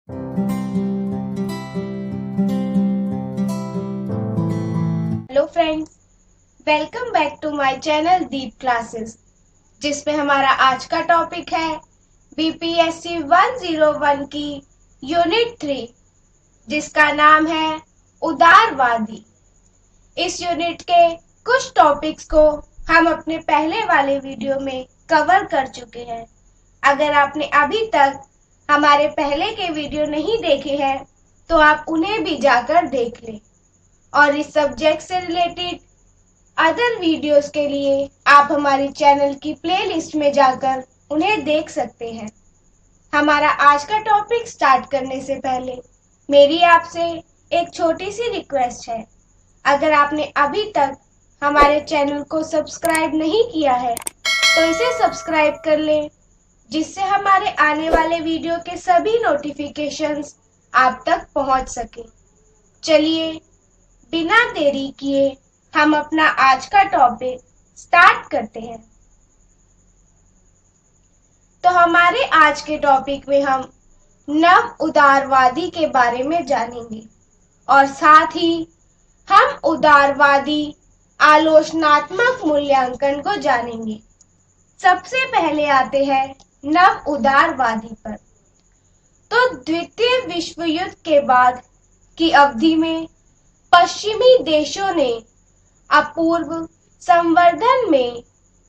Hello friends, welcome back to my channel Deep classes, जिसमें हमारा आज का टॉपिक है बीपीएससी 101 की यूनिट 3, जिसका नाम है उदारवादी। इस यूनिट के कुछ टॉपिक्स को हम अपने पहले वाले वीडियो में कवर कर चुके हैं। अगर आपने अभी तक हमारे पहले के वीडियो नहीं देखे हैं तो आप उन्हें भी जाकर देख लें। और इस सब्जेक्ट से रिलेटेड अदर वीडियोस के लिए आप हमारे चैनल की प्लेलिस्ट में जाकर उन्हें देख सकते हैं। हमारा आज का टॉपिक स्टार्ट करने से पहले मेरी आपसे एक छोटी सी रिक्वेस्ट है। अगर आपने अभी तक हमारे चैनल को सब्सक्राइब नहीं किया है तो इसे सब्सक्राइब कर लें, जिससे हमारे आने वाले वीडियो के सभी नोटिफिकेशंस आप तक पहुंच सके। चलिए बिना देरी किए हम अपना आज का टॉपिक स्टार्ट करते हैं। तो हमारे आज के टॉपिक में हम नव उदारवादी के बारे में जानेंगे और साथ ही हम उदारवादी आलोचनात्मक मूल्यांकन को जानेंगे। सबसे पहले आते हैं नव उदारवादी पर। तो द्वितीय विश्व युद्ध के बाद की अवधि में पश्चिमी देशों ने अपूर्व संवर्धन में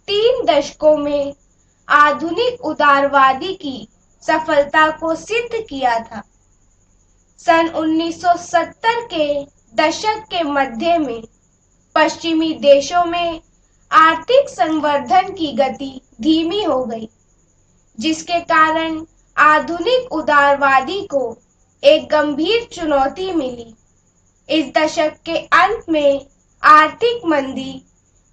3 दशकों में आधुनिक उदारवादी की सफलता को सिद्ध किया था। सन 1970 के दशक के मध्य में पश्चिमी देशों में आर्थिक संवर्धन की गति धीमी हो गई, जिसके कारण आधुनिक उदारवादी को एक गंभीर चुनौती मिली। इस दशक के अंत में आर्थिक मंदी,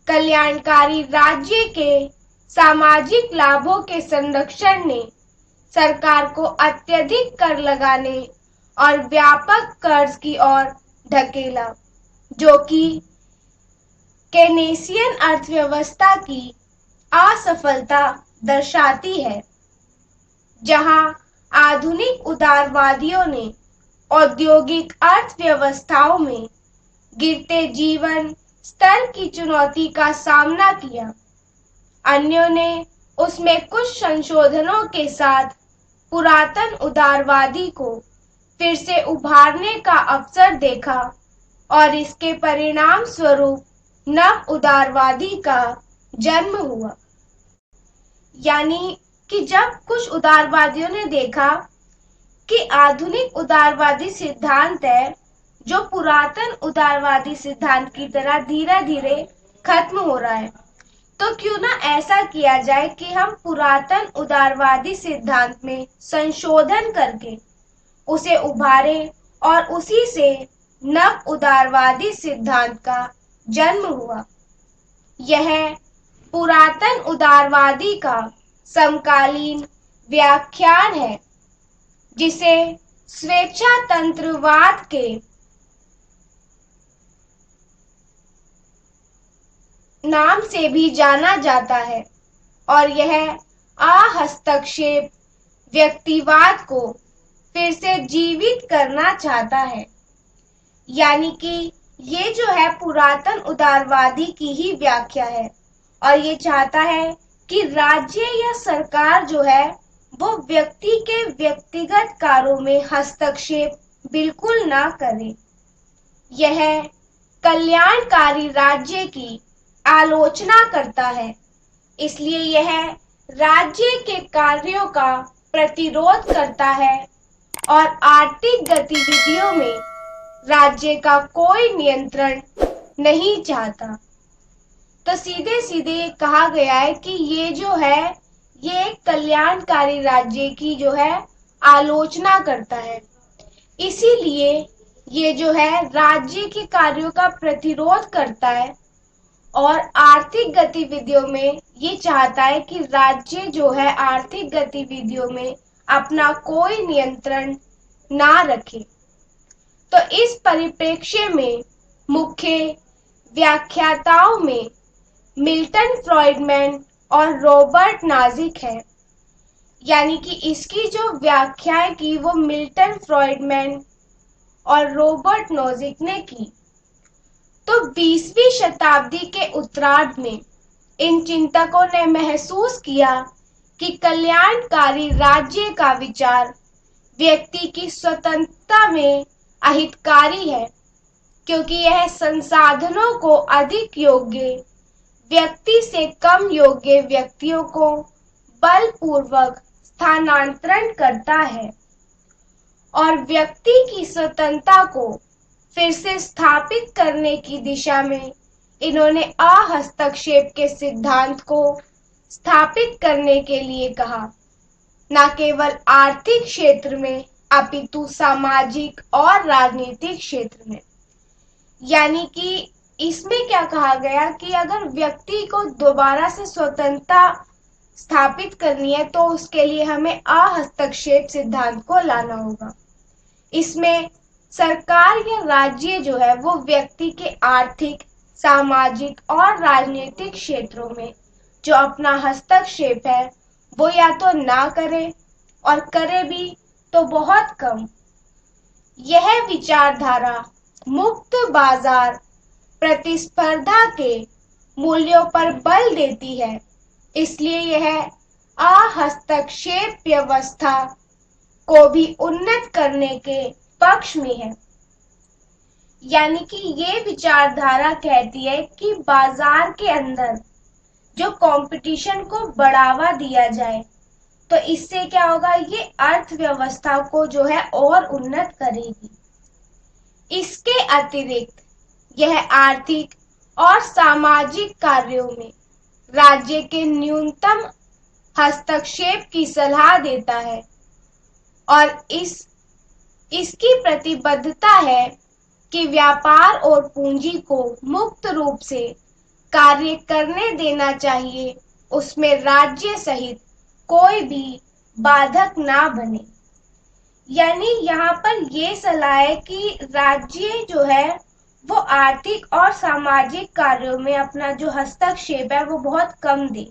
कल्याणकारी राज्य के सामाजिक लाभों के संरक्षण ने सरकार को अत्यधिक कर लगाने और व्यापक कर्ज की ओर धकेला, जो कि केनेसियन अर्थव्यवस्था की असफलता दर्शाती है। जहां आधुनिक उदारवादियों ने औद्योगिक अर्थव्यवस्थाओं में गिरते जीवन स्तर की चुनौती का सामना किया, अन्यों ने उसमें कुछ संशोधनों के साथ पुरातन उदारवादी को फिर से उभारने का अवसर देखा और इसके परिणाम स्वरूप नव उदारवादी का जन्म हुआ। यानी कि जब कुछ उदारवादियों ने देखा कि आधुनिक उदारवादी सिद्धांत है जो पुरातन उदारवादी सिद्धांत की तरह धीरे धीरे खत्म हो रहा है, तो क्यों ना ऐसा किया जाए कि हम पुरातन उदारवादी सिद्धांत में संशोधन करके उसे उभारें और उसी से नव उदारवादी सिद्धांत का जन्म हुआ। यह पुरातन उदारवादी का समकालीन व्याख्यान है, जिसे स्वेच्छातंत्रवाद के नाम से भी जाना जाता है, और यह अहस्तक्षेप व्यक्तिवाद को फिर से जीवित करना चाहता है। यानी कि ये जो है पुरातन उदारवादी की ही व्याख्या है और ये चाहता है कि राज्य या सरकार जो है वो व्यक्ति के व्यक्तिगत कार्यों में हस्तक्षेप बिल्कुल ना करे। यह कल्याणकारी राज्य की आलोचना करता है, इसलिए यह राज्य के कार्यों का प्रतिरोध करता है और आर्थिक गतिविधियों में राज्य का कोई नियंत्रण नहीं चाहता। तो सीधे सीधे कहा गया है कि ये जो है ये एक कल्याणकारी राज्य की जो है आलोचना करता है, इसीलिए ये जो है राज्य के कार्यों का प्रतिरोध करता है और आर्थिक गतिविधियों में ये चाहता है कि राज्य जो है आर्थिक गतिविधियों में अपना कोई नियंत्रण ना रखे। तो इस परिप्रेक्ष्य में मुख्य व्याख्याताओं में मिल्टन फ्राइडमैन और रॉबर्ट नाजिक है। यानी कि इसकी जो व्याख्याएं की वो मिल्टन फ्रॉइडमैन और रॉबर्ट नोजिक ने की। तो 20वीं शताब्दी के उत्तरार्ध में इन चिंतकों ने महसूस किया कि कल्याणकारी राज्य का विचार व्यक्ति की स्वतंत्रता में अहितकारी है, क्योंकि यह संसाधनों को अधिक योग्य व्यक्ति से कम योग्य व्यक्तियों को बलपूर्वक स्थानांतरण करता है और व्यक्ति की स्वतंत्रता को फिर से स्थापित करने की दिशा में इन्होंने अहस्तक्षेप के सिद्धांत को स्थापित करने के लिए कहा, न केवल आर्थिक क्षेत्र में अपितु सामाजिक और राजनीतिक क्षेत्र में। यानी कि इसमें क्या कहा गया कि अगर व्यक्ति को दोबारा से स्वतंत्रता स्थापित करनी है तो उसके लिए हमें अहस्तक्षेप सिद्धांत को लाना होगा। इसमें सरकार या राज्य जो है वो व्यक्ति के आर्थिक, सामाजिक और राजनीतिक क्षेत्रों में जो अपना हस्तक्षेप है वो या तो ना करे और करे भी तो बहुत कम। यह विचारधारा मुक्त बाजार प्रतिस्पर्धा के मूल्यों पर बल देती है, इसलिए यह अहस्तक्षेप व्यवस्था को भी उन्नत करने के पक्ष में है। यानी कि ये विचारधारा कहती है कि बाजार के अंदर जो कंपटीशन को बढ़ावा दिया जाए तो इससे क्या होगा, ये अर्थव्यवस्था को जो है और उन्नत करेगी। इसके अतिरिक्त यह आर्थिक और सामाजिक कार्यों में राज्य के न्यूनतम हस्तक्षेप की सलाह देता है और इसकी प्रतिबद्धता है कि व्यापार और पूंजी को मुक्त रूप से कार्य करने देना चाहिए, उसमें राज्य सहित कोई भी बाधक ना बने। यानी यहाँ पर ये सलाह है कि राज्य जो है वो आर्थिक और सामाजिक कार्यों में अपना जो हस्तक्षेप है वो बहुत कम दे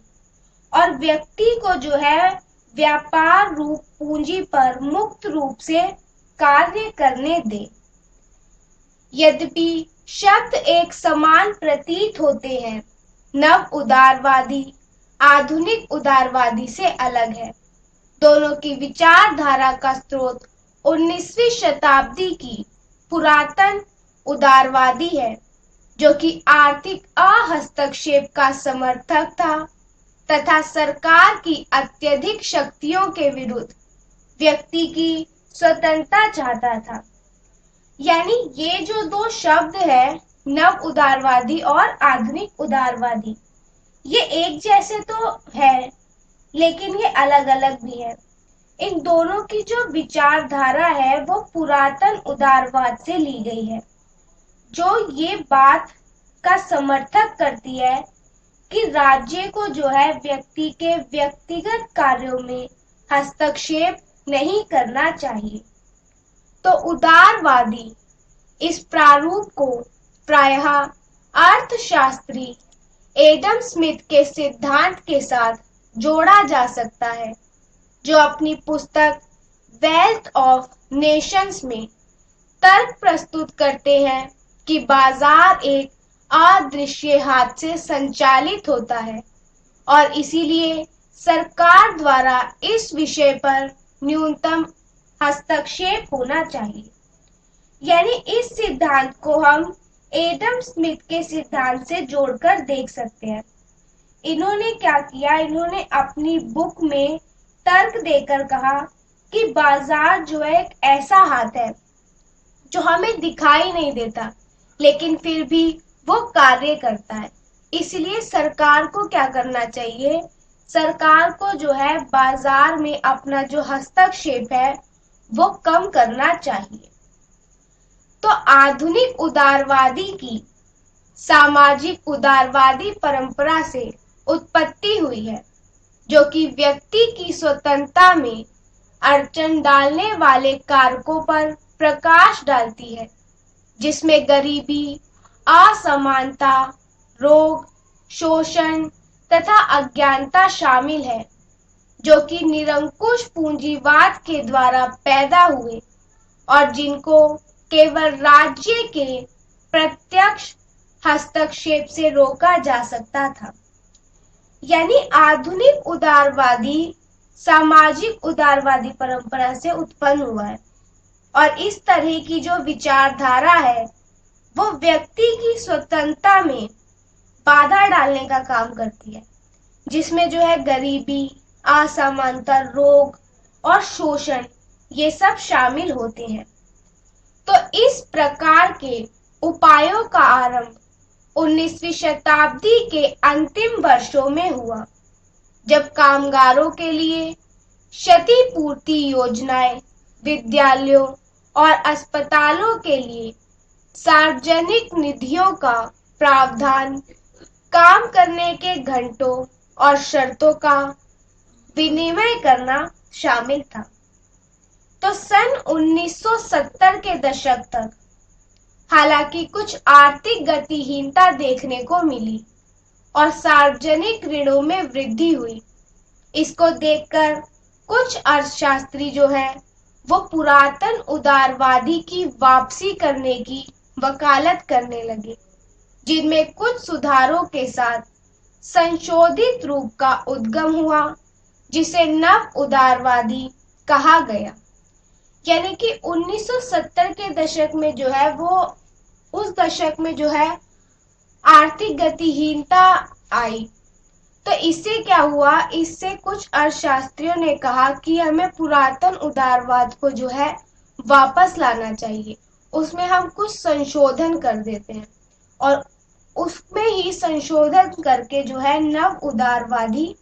और व्यक्ति को जो है व्यापार रूप पूंजी पर मुक्त रूप से कार्य करने दे। यद्यपि शब्द एक समान प्रतीत होते हैं, नव उदारवादी आधुनिक उदारवादी से अलग है। दोनों की विचारधारा का स्रोत 19वीं शताब्दी की पुरातन उदारवादी है, जो कि आर्थिक अहस्तक्षेप का समर्थक था तथा सरकार की अत्यधिक शक्तियों के विरुद्ध व्यक्ति की स्वतंत्रता चाहता था। यानी ये जो दो शब्द है, नव उदारवादी और आधुनिक उदारवादी, ये एक जैसे तो है लेकिन ये अलग अलग भी है। इन दोनों की जो विचारधारा है वो पुरातन उदारवाद से ली गई है, जो ये बात का समर्थक करती है कि राज्य को जो है व्यक्ति के व्यक्तिगत कार्यों में हस्तक्षेप नहीं करना चाहिए। तो उदारवादी इस प्रारूप को प्रायः अर्थशास्त्री एडम स्मिथ के सिद्धांत के साथ जोड़ा जा सकता है, जो अपनी पुस्तक वेल्थ ऑफ नेशंस में तर्क प्रस्तुत करते हैं कि बाजार एक अदृश्य हाथ से संचालित होता है और इसीलिए सरकार द्वारा इस विषय पर न्यूनतम हस्तक्षेप होना चाहिए। यानी इस सिद्धांत को हम एडम स्मिथ के सिद्धांत से जोड़कर देख सकते हैं। इन्होंने क्या किया, इन्होंने अपनी बुक में तर्क देकर कहा कि बाजार जो है एक ऐसा हाथ है जो हमें दिखाई नहीं देता लेकिन फिर भी वो कार्य करता है। इसलिए सरकार को क्या करना चाहिए, सरकार को जो है बाजार में अपना जो हस्तक्षेप है वो कम करना चाहिए। तो आधुनिक उदारवादी की सामाजिक उदारवादी परंपरा से उत्पत्ति हुई है, जो कि व्यक्ति की स्वतंत्रता में अड़चन डालने वाले कारकों पर प्रकाश डालती है, जिसमें गरीबी, असमानता, रोग, शोषण तथा अज्ञानता शामिल है, जो कि निरंकुश पूंजीवाद के द्वारा पैदा हुए और जिनको केवल राज्य के प्रत्यक्ष हस्तक्षेप से रोका जा सकता था। यानी आधुनिक उदारवादी सामाजिक उदारवादी परंपरा से उत्पन्न हुआ है और इस तरह की जो विचारधारा है वो व्यक्ति की स्वतंत्रता में बाधा डालने का काम करती है, जिसमें जो है गरीबी, असमानता, रोग और शोषण ये सब शामिल होते हैं। तो इस प्रकार के उपायों का आरंभ 19वीं शताब्दी के अंतिम वर्षों में हुआ, जब कामगारों के लिए क्षतिपूर्ति योजनाएं, विद्यालयों और अस्पतालों के लिए सार्वजनिक निधियों का प्रावधान, काम करने के घंटों और शर्तों का विनिमय करना शामिल था। तो सन 1970 के दशक तक हालांकि कुछ आर्थिक गतिहीनता देखने को मिली और सार्वजनिक ऋणों में वृद्धि हुई। इसको देखकर कुछ अर्थशास्त्री जो है वो पुरातन उदारवादी की वापसी करने की वकालत करने लगे, जिनमें कुछ सुधारों के साथ संशोधित रूप का उद्गम हुआ, जिसे नव उदारवादी कहा गया। यानी कि 1970 के दशक में जो है वो उस दशक में जो है आर्थिक गतिहीनता आई। तो इससे क्या हुआ, इससे कुछ अर्थशास्त्रियों ने कहा कि हमें पुरातन उदारवाद को जो है वापस लाना चाहिए, उसमें हम कुछ संशोधन कर देते हैं और उसमें ही संशोधन करके जो है नव उदारवादी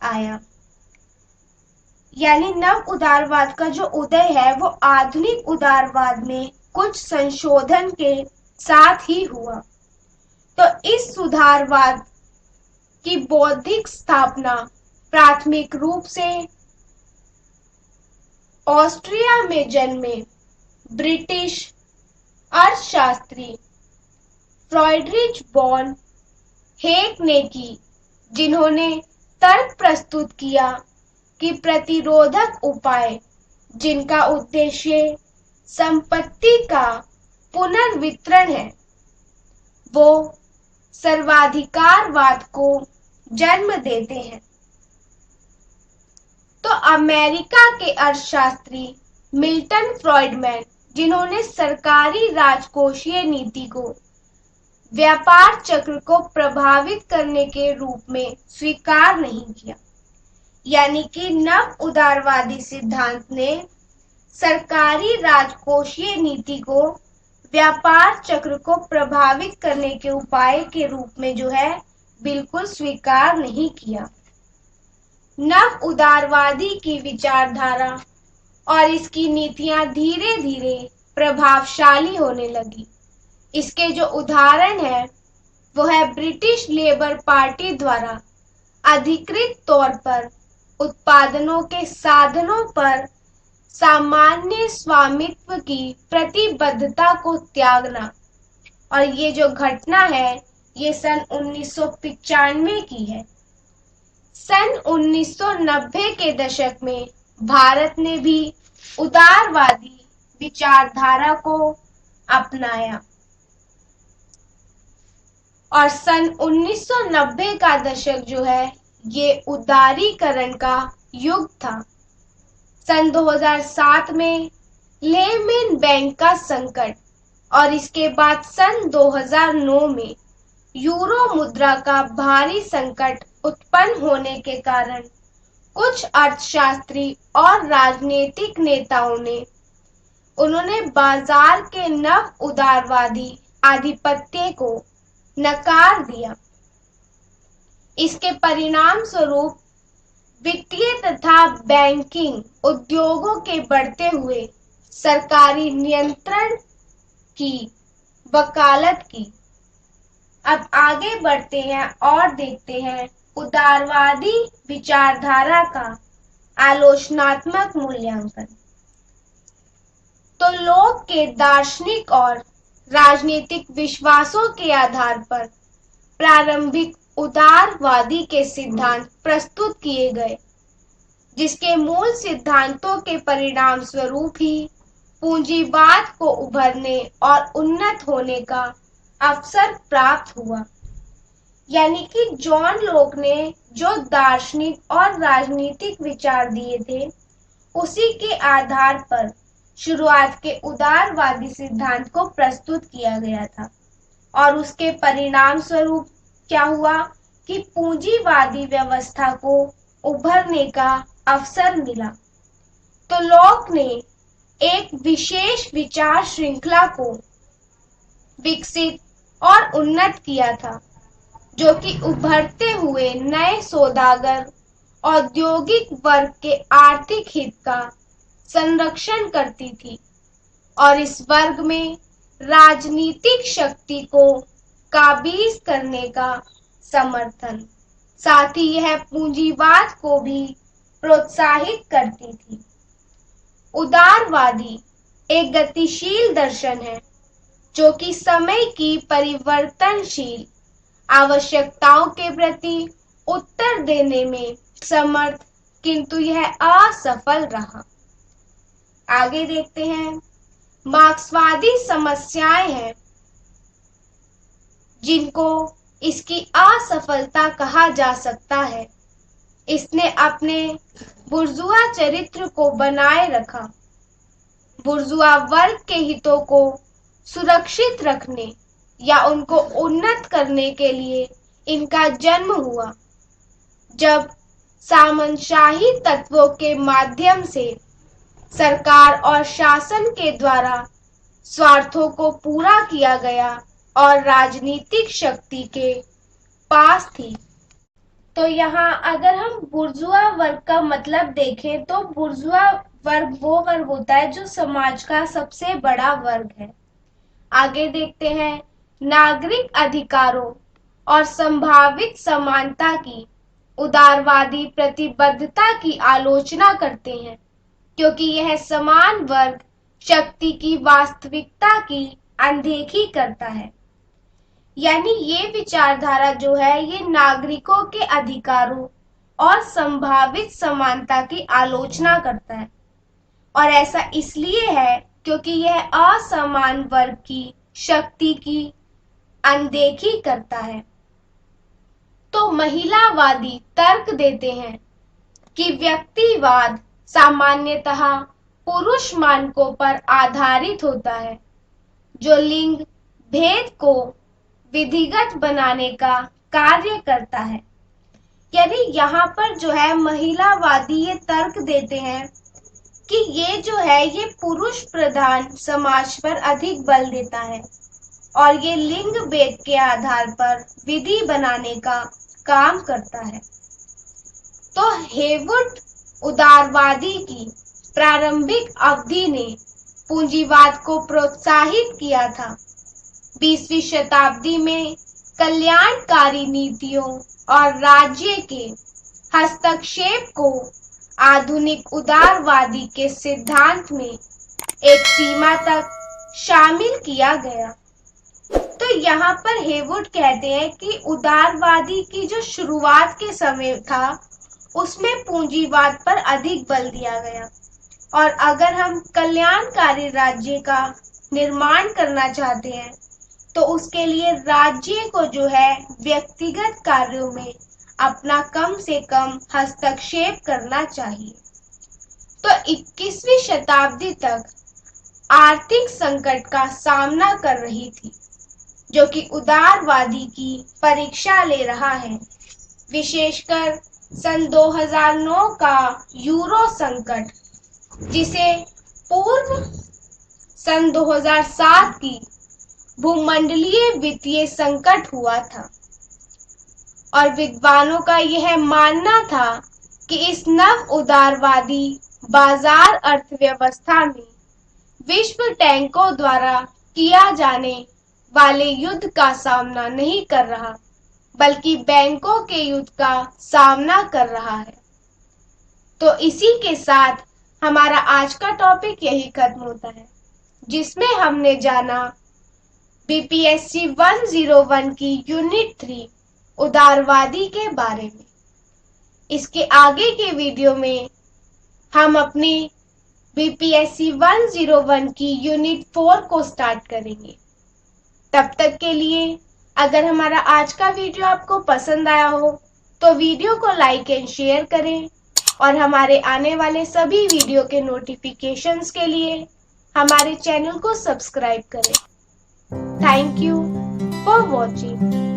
आया। यानी नव उदारवाद का जो उदय है वो आधुनिक उदारवाद में कुछ संशोधन के साथ ही हुआ। तो इस सुधारवाद की बौद्धिक स्थापना प्राथमिक रूप से ऑस्ट्रिया में जन्मे ब्रिटिश अर्थशास्त्री फ्राइडरिच वॉन हेक ने की, जिन्होंने तर्क प्रस्तुत किया कि प्रतिरोधक उपाय जिनका उद्देश्य संपत्ति का पुनर्वितरण है वो सर्वाधिकारवाद को जन्म देते हैं। तो अमेरिका के अर्थशास्त्री मिल्टन फ्राइडमैन, जिन्होंने सरकारी राजकोषीय नीति को व्यापार चक्र को प्रभावित करने के रूप में स्वीकार नहीं किया, यानी कि नव उदारवादी सिद्धांत ने सरकारी राजकोषीय नीति को व्यापार चक्र को प्रभावित करने के उपाय के रूप में जो है बिल्कुल स्वीकार नहीं किया। नव उदारवादी की विचारधारा और इसकी नीतियां धीरे धीरे प्रभावशाली होने लगी। इसके जो उदाहरण है वो है ब्रिटिश लेबर पार्टी द्वारा अधिकृत तौर पर उत्पादनों के साधनों पर सामान्य स्वामित्व की प्रतिबद्धता को त्यागना। और ये जो घटना है ये सन 1995 की है। सन 1990 के दशक में भारत ने भी उदारवादी विचारधारा को अपनाया और सन 1990 का दशक जो है ये उदारीकरण का युग था। सन 2007 में लेहमैन बैंक का संकट और इसके बाद सन 2009 में यूरो मुद्रा का भारी संकट उत्पन्न होने के कारण कुछ अर्थशास्त्री और राजनीतिक नेताओं ने उन्होंने बाजार के नव उदारवादी आधिपत्य को नकार दिया। इसके परिणाम स्वरूप वित्तीय तथा बैंकिंग उद्योगों के बढ़ते हुए सरकारी नियंत्रण की वकालत की। अब आगे बढ़ते हैं और देखते हैं उदारवादी विचारधारा का आलोचनात्मक मूल्यांकन। तो लोग के दार्शनिक और राजनीतिक विश्वासों के आधार पर प्रारंभिक उदारवादी के सिद्धांत प्रस्तुत किए गए। जिसके मूल सिद्धांतों के परिणाम स्वरूप ही पूंजीवाद को उभरने और उन्नत होने का अवसर प्राप्त हुआ। यानी कि जॉन लोक ने जो दार्शनिक और राजनीतिक विचार दिए थे, उसी के आधार पर शुरुआत के उदारवादी सिद्धांत को प्रस्तुत किया गया था और उसके परिणाम स्वरूप क्या हुआ कि पूंजीवादी व्यवस्था को उभरने का अवसर मिला। तो लॉक ने एक विशेष विचार श्रृंखला को विकसित और उन्नत किया था, जो कि उभरते हुए नए सौदागर औद्योगिक वर्ग के आर्थिक हित का संरक्षण करती थी और इस वर्ग में राजनीतिक शक्ति को काबीज करने का समर्थन, साथ ही यह पूंजीवाद को भी प्रोत्साहित करती थी। उदारवादी एक गतिशील दर्शन है जो कि समय की परिवर्तनशील आवश्यकताओं के प्रति उत्तर देने में समर्थ, किंतु यह असफल रहा। आगे देखते हैं। मार्क्सवादी समस्याएं हैं जिनको इसकी असफलता कहा जा सकता है। इसने अपने बुर्जुआ चरित्र को बनाए रखा, बुर्जुआ वर्ग के हितों को सुरक्षित रखने या उनको उन्नत करने के लिए इनका जन्म हुआ। जब सामंतशाही तत्वों के माध्यम से सरकार और शासन के द्वारा स्वार्थों को पूरा किया गया और राजनीतिक शक्ति के पास थी। तो यहाँ अगर हम बुर्जुआ वर्ग का मतलब देखें तो बुर्जुआ वर्ग वो वर्ग होता है जो समाज का सबसे बड़ा वर्ग है। आगे देखते हैं। नागरिक अधिकारों और संभावित समानता की उदारवादी प्रतिबद्धता की आलोचना करते हैं, क्योंकि यह समान वर्ग शक्ति की वास्तविकता की अनदेखी करता है। यानी ये विचारधारा जो है ये नागरिकों के अधिकारों और संभावित समानता की आलोचना करता है, और ऐसा इसलिए है क्योंकि यह असमान वर्ग की शक्ति की अनदेखी करता है। तो महिलावादी तर्क देते हैं कि व्यक्तिवाद सामान्यतः पुरुष मानकों पर आधारित होता है, जो लिंग भेद को विधिगत बनाने का कार्य करता है। यानी यहाँ पर जो है महिलावादी ये तर्क देते हैं कि ये जो है ये पुरुष प्रधान समाज पर अधिक बल देता है और ये लिंग भेद के आधार पर विधि बनाने का काम करता है। तो हेवुड उदारवादी की प्रारंभिक अवधि ने पूंजीवाद को प्रोत्साहित किया था। 20वीं शताब्दी में कल्याणकारी नीतियों और राज्य के हस्तक्षेप को आधुनिक उदारवादी के सिद्धांत में एक सीमा तक शामिल किया गया। तो यहाँ पर हेवुड कहते हैं कि उदारवादी की जो शुरुआत के समय था उसमें पूंजीवाद पर अधिक बल दिया गया, और अगर हम कल्याणकारी राज्य का निर्माण करना चाहते हैं तो उसके लिए राज्य को जो है व्यक्तिगत कार्यों में अपना कम से कम हस्तक्षेप करना चाहिए। तो 21वीं शताब्दी तक आर्थिक संकट का सामना कर रही थी, जो कि उदारवादी की परीक्षा ले रहा है। विशेषकर सन 2009 का यूरो संकट, जिसे पूर्व सन 2007 की भूमंडलीय वित्तीय संकट हुआ था, और विद्वानों का यह मानना था कि इस नव उदारवादी बाजार अर्थव्यवस्था में विश्व टैंकों द्वारा किया जाने वाले युद्ध का सामना नहीं कर रहा, बल्कि बैंकों के युद्ध का सामना कर रहा है। तो इसी के साथ हमारा आज का टॉपिक यही खत्म होता है, जिसमें हमने जाना बीपीएससी 101 की यूनिट 3 उदारवादी के बारे में। इसके आगे के वीडियो में हम अपने बीपीएससी 101 की यूनिट 4 को स्टार्ट करेंगे। तब तक के लिए अगर हमारा आज का वीडियो आपको पसंद आया हो तो वीडियो को लाइक एंड शेयर करें और हमारे आने वाले सभी वीडियो के नोटिफिकेशंस के लिए हमारे चैनल को सब्सक्राइब करें। Thank you for watching.